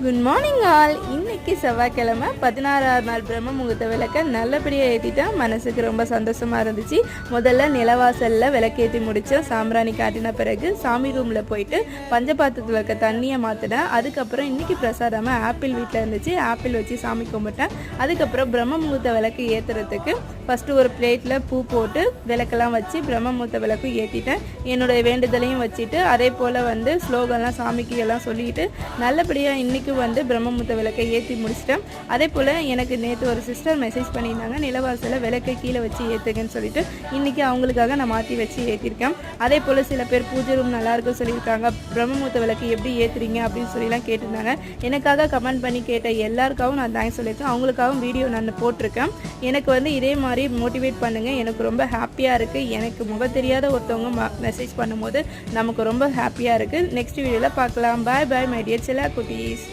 Good morning all. இன்னைக்கு செவ்வாய்க்கிழமை 16ஆவது நாள் பிரம்ம முகூர்த்த விளக்க நல்லபடியாக ஏற்றிட்டேன். மனசுக்கு ரொம்ப சந்தோஷமாக இருந்துச்சு. முதல்ல நிலவாசலில் விளக்கேற்றி முடித்தேன். சாம்பிராணி காட்டின பிறகு சாமி ரூமில் போயிட்டு பஞ்சபாத்திரத்தில் இருக்க தண்ணியை மாற்றினேன். அதுக்கப்புறம் இன்றைக்கி பிரசாதமாக ஆப்பிள் வீட்டில் இருந்துச்சு. ஆப்பிள் வச்சு சாமி கும்பிட்டேன். அதுக்கப்புறம் பிரம்ம முகூர்த்த விளக்கு ஏற்றுறதுக்கு ஃபஸ்ட்டு ஒரு பிளேட்டில் பூ போட்டு விளக்கெல்லாம் வச்சு பிரம்ம முகூர்த்த விளக்கு ஏற்றிட்டேன். என்னுடைய வேண்டுதலையும் வச்சுட்டு அதே போல் ஸ்லோகம்லாம் சாமிக்கு எல்லாம் சொல்லிட்டு நல்லபடியாக இன்றைக்கி பிரம்ம முகூர்த்த விளக்கை ஏற்றி முடிச்சிட்டேன். அதே போல் எனக்கு நேற்று ஒரு சிஸ்டர் மெசேஜ் பண்ணியிருந்தாங்க, நிலவாசலில் விளக்கை கீழே வச்சு ஏற்றுங்கன்னு சொல்லிட்டு இன்றைக்கி அவங்களுக்காக நான் மாற்றி வச்சு ஏற்றிருக்கேன். அதே போல் சில பேர் பூஜை ரூம் நல்லாயிருக்கும் சொல்லியிருக்காங்க, பிரம்ம முகூர்த்த விளக்கு எப்படி ஏற்றுறீங்க அப்படின்னு சொல்லிலாம் கேட்டிருந்தாங்க. எனக்காக கமெண்ட் பண்ணி கேட்ட எல்லாருக்காகவும் நான் தேங்க்ஸ் சொல்லியிருக்கேன். அவங்களுக்காகவும் வீடியோ நான் போட்டிருக்கேன். எனக்கு இதே மாதிரி மோட்டிவேட் பண்ணுங்கள். எனக்கு ரொம்ப ஹாப்பியாக இருக்குது. எனக்கு முகம் தெரியாத ஒருத்தவங்க மெசேஜ் பண்ணும்போது நமக்கு ரொம்ப ஹாப்பியாக இருக்குது. நெக்ஸ்ட் வீடியோவில் பார்க்கலாம். பாய் பாய் மை டியர் செல்லா குட்டீஸ்.